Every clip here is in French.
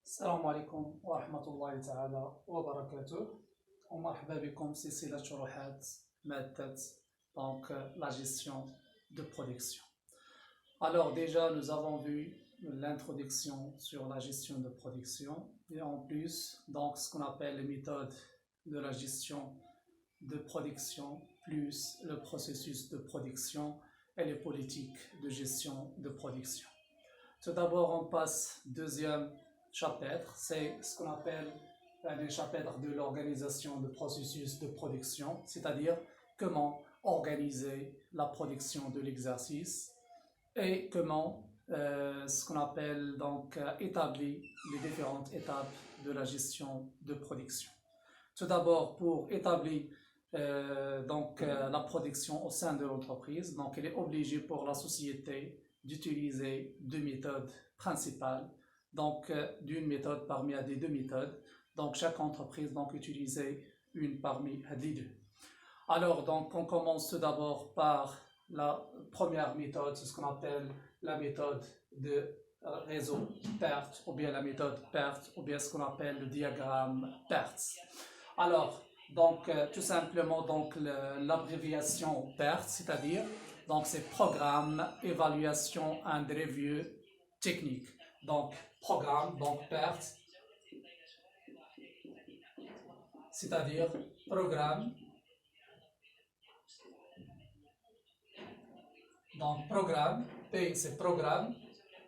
السلام عليكم ورحمة الله تعالى وبركاته ومرحبا بكم في سلسلة شروحات مادة la gestion de production. Alors déjà nous avons vu l'introduction sur la gestion de production et en plus donc ce qu'on appelle les méthodes de la gestion de production plus le processus de production et les politiques de gestion de production. Tout d'abord on passe deuxième chapitre, c'est ce qu'on appelle le chapitre de l'organisation de processus de production, c'est-à-dire comment organiser la production de l'exercice et comment ce qu'on appelle donc établir les différentes étapes de la gestion de production. Tout d'abord, pour établir la production au sein de l'entreprise, donc il est obligé pour la société d'utiliser deux méthodes principales, donc d'une méthode parmi les deux méthodes. Donc chaque entreprise donc utilisait une parmi les deux. Alors donc on commence tout d'abord par la première méthode, c'est ce qu'on appelle la méthode de réseau PERT ou bien la méthode PERT ou bien ce qu'on appelle le diagramme PERT. Alors donc tout simplement donc l'abréviation PERT, c'est-à-dire donc c'est programme, évaluation and review technique. Donc programme, donc PERT, c'est-à-dire programme, donc programme, P c'est programme,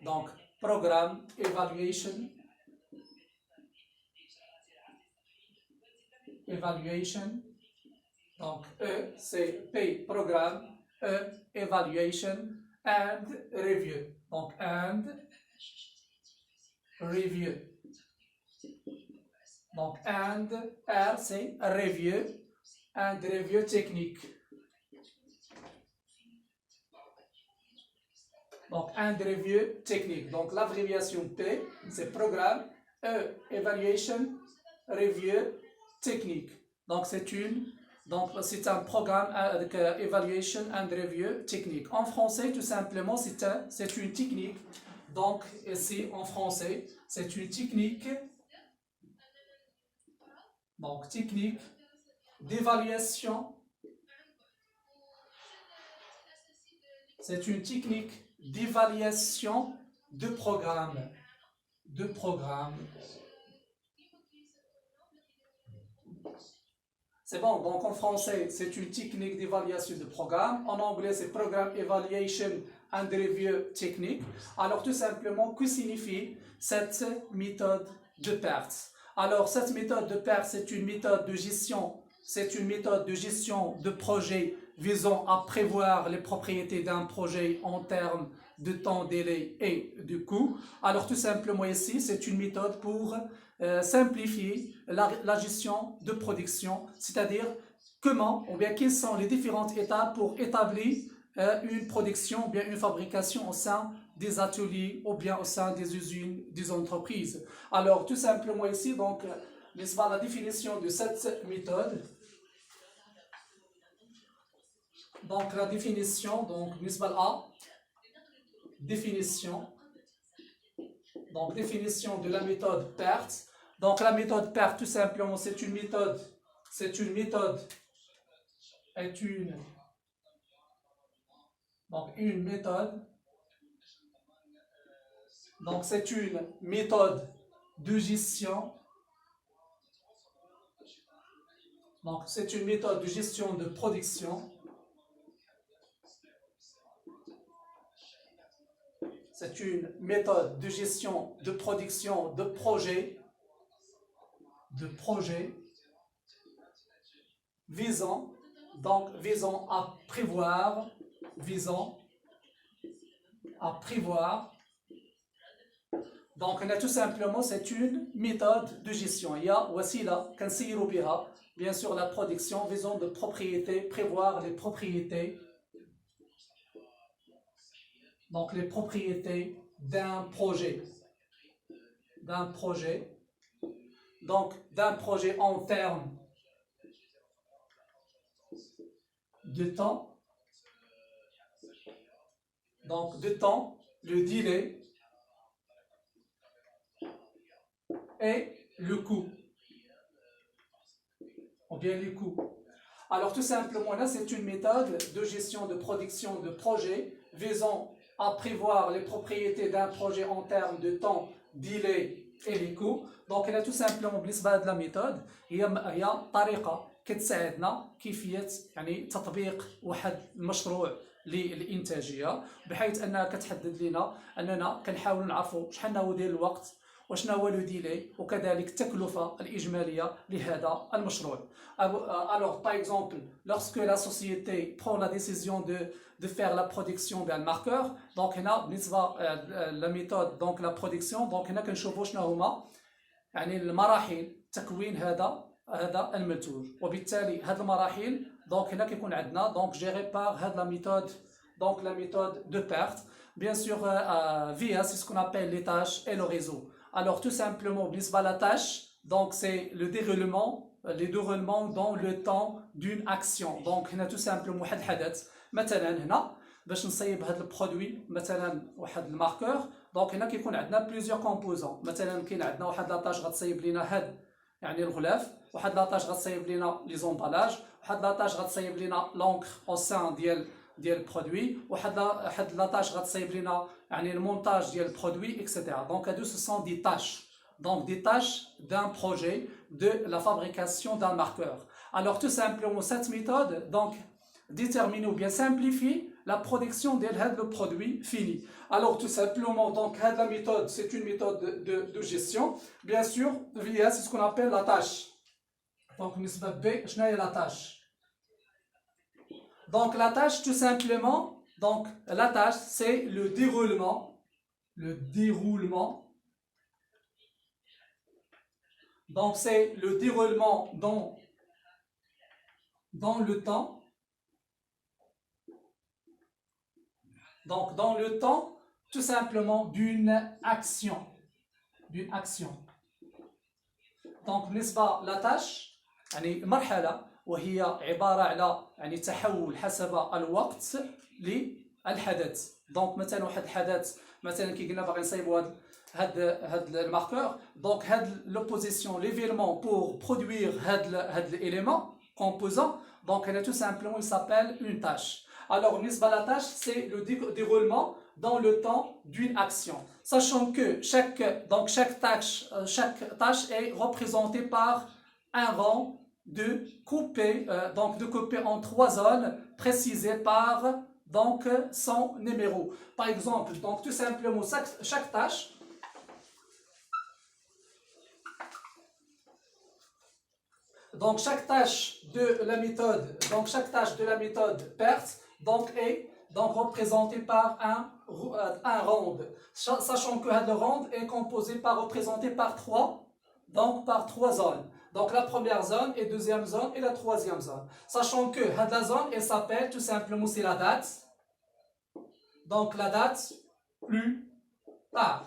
donc programme, evaluation, donc E c'est P programme, E evaluation and review, donc and review, donc and R c'est review and review technique. Donc, and review technique. Donc, l'abréviation P, c'est programme, E, evaluation, review, technique. Donc, c'est un programme avec evaluation and review technique. En français, tout simplement, c'est une technique. Donc, ici, en français, c'est une technique. Donc, technique d'évaluation. C'est une technique d'évaluation de programme. C'est bon, donc en français, c'est une technique d'évaluation de programme. En anglais, c'est Program Evaluation and Review Technique. Alors, tout simplement, que signifie cette méthode de PERT? Alors, cette méthode de PERT, c'est une méthode de gestion de projet visant à prévoir les propriétés d'un projet en termes de temps, délai et de coût. Alors tout simplement ici, c'est une méthode pour simplifier la gestion de production, c'est-à-dire comment ou bien quelles sont les différentes étapes pour établir une production ou bien une fabrication au sein des ateliers ou bien au sein des usines, des entreprises. Alors tout simplement ici, donc, n'est-ce pas, la définition de cette méthode. Donc la définition, donc nisbal A, définition de la méthode PERT. Donc la méthode PERT, tout simplement, c'est une méthode de gestion. Donc c'est une méthode de gestion de production. C'est une méthode de gestion de production de projet visant à prévoir, Donc, on a tout simplement, c'est une méthode de gestion. Il y a wasila kansiru biha, bien sûr la production visant de prévoir les propriétés. Donc, les propriétés d'un projet. Donc, d'un projet en termes de temps. Donc, de temps, le délai. et le coût, ou bien les coûts. Alors tout simplement là, c'est une méthode de gestion de production de projets visant à prévoir les propriétés d'un projet en termes de temps, délai et les coûts. Donc là tout simplement بالنسبة لهاد لا ميثود هي طريقة كتساعدنا كيفية يعني تطبيق واحد المشروع للإنتاجية، بحيث أنها كتحدد لنا أننا كنحاولوا نعرفوا شحال هو ديال الوقت وشنو هو لو ديلي وكذلك التكلفة الإجمالية لهذا المشروع. Alors par exemple, lorsque la société prend la décision de faire la production d'un marqueur, donc هنا بالنسبة la méthode donc la production، donc هنا كنشوفوا شنو هما يعني المراحل تكوين هذا المنتوج، وبالتالي هذه المراحل donc هنا كيكون عندنا donc géré par هذه la méthode donc la méthode de perte. Bien sûr via c'est ce qu'on appelle les tâches et le réseau. Alors tout simplement بالنسبة la tâche donc c'est le déroulement dans le temps d'une action. donc هنا tout simplement واحد الحدث، مثلا هنا باش نصيب هذا البرودوي مثلا واحد الماركور، دونك هنا كيكون عندنا بليزيور كومبوزون، مثلا كاين عندنا واحد لاطاج غتصيب لينا هاد يعني الغلاف، واحد لاطاج غتصيب لينا لي زومبالاج، واحد لاطاج غتصيب لينا لونكر او سان ديال البرودوي، واحد لاطاج غتصيب لينا يعني المونتاج ديال البرودوي اكسيتيرا. دونك هادو سو سون دي تاش، donc des tâches d'un projet de la fabrication d'un marqueur. Alors tout simplement cette méthode donc détermine ou bien simplifie la production de le produit fini. Alors tout simplement donc la méthode c'est une méthode de gestion. Bien sûr via c'est ce qu'on appelle la tâche. Donc نسبة B شنو هي la tâche. Donc la tâche tout simplement donc la tâche c'est le déroulement donc c'est le déroulement dans le temps. Donc dans le temps tout simplement d'une action. Donc بالنسبة la tâche يعني مرحلة وهي عبارة على يعني تحول حسب الوقت للحدث. donc مثلا واحد الحدث مثلا كي قلنا باغي نصايبوا هاد الماركور، donc هاد l'opposition l'événement pour produire هاد l'élément composant, donc elle est tout simplement il s'appelle une tâche. Alors la tâche c'est le déroulement dans le temps d'une action, sachant que chaque tâche est représentée par un rang de coupé en 3 zones précisées par donc son numéro. Par exemple, donc tout simplement chaque tâche de la méthode PERT donc est donc représentée par un rond, sachant que le rond est représenté par trois zones. Donc la première zone et deuxième zone et la troisième zone. Sachant que la zone elle s'appelle tout simplement c'est la date. Donc la date plus tard.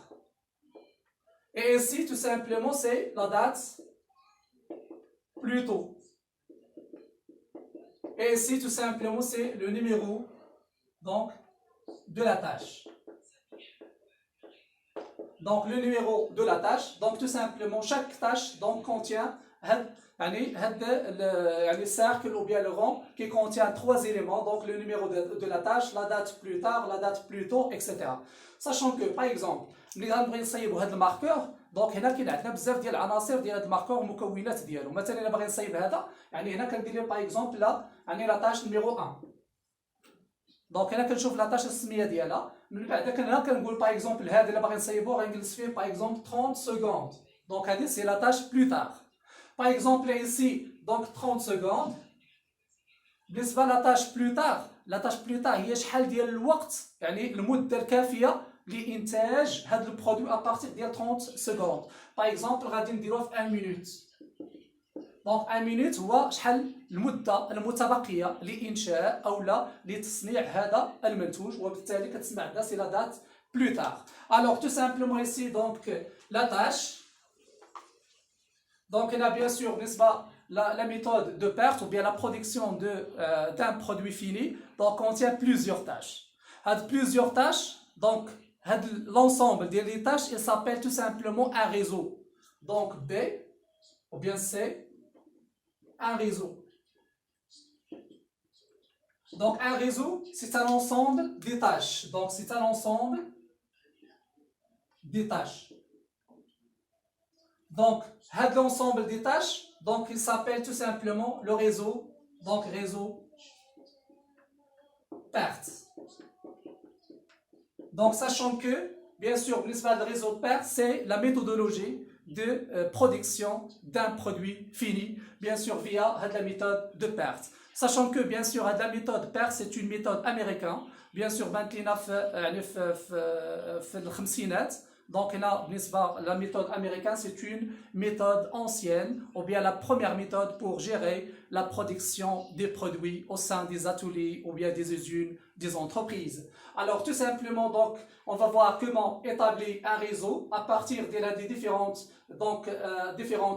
Et ici tout simplement c'est la date plus tôt. Et ici tout simplement c'est le numéro donc de la tâche. Donc le numéro de la tâche, donc tout simplement chaque tâche donc contient le cercle ou bien le rond qui contient 3 éléments, donc le numéro de la tâche, la date plus tard, la date plus tôt, etc. Sachant que par exemple ملي غنبغي نصايبوا هذا الماركور، دونك هنا كاين عندنا بزاف ديال العناصر ديال هذا الماركور والمكونات ديالو. مثلا الا باغي نصايب هذا يعني هنا كندير له باغ اكزومبل لا يعني لا تاش نيميرو 1. دونك هنا كنشوف لا تاش السميه ديالها، من بعد هنا كنقول باغ اكزومبل هذا الا باغي نصايبو غنجلس فيه باغ اكزومبل 30 سكوند. دونك هذه سي لا تاش بلو تار. باغ اكزومبل ايسي دونك 30 سكوند. بالنسبه لا تاش بلو تار، لا تاش بلو تار هي شحال ديال الوقت يعني المده الكافيه لإنتاج هذا البرودوي ابارتيغ ديال 30 سكوند. باغ اكزومبل غادي نديروه في 1 مينوت. دونك 1 مينوت هو شحال المده المتبقيه لانشاء او لا لتصنيع هذا المنتوج، وبالتالي كتسمع عندنا سي لا دات بلو تار. الوغ تو سامبلومون ايسي دونك لا تاش donc là bien sûr n'est-ce pas la méthode de perte ou bien la production d'un produit fini donc contient plusieurs tâches. Plusieurs tâches donc l'ensemble des tâches il s'appelle tout simplement un réseau. Donc B ou bien C, un réseau. Donc un réseau, c'est un ensemble des tâches. Donc c'est un ensemble des tâches. Donc l'ensemble des tâches, donc il s'appelle tout simplement le réseau. Donc réseau PERT. Donc sachant que, bien sûr, le réseau PERT, c'est la méthodologie de production d'un produit fini, bien sûr via la méthode de PERT. Sachant que, bien sûr, la méthode PERT, c'est une méthode américaine. Bien sûr, donc la méthode américaine, c'est une méthode ancienne, ou bien la première méthode pour gérer la production des produits au sein des ateliers ou bien des usines, des entreprises. Alors tout simplement, donc, on va voir comment établir un réseau à partir des différentes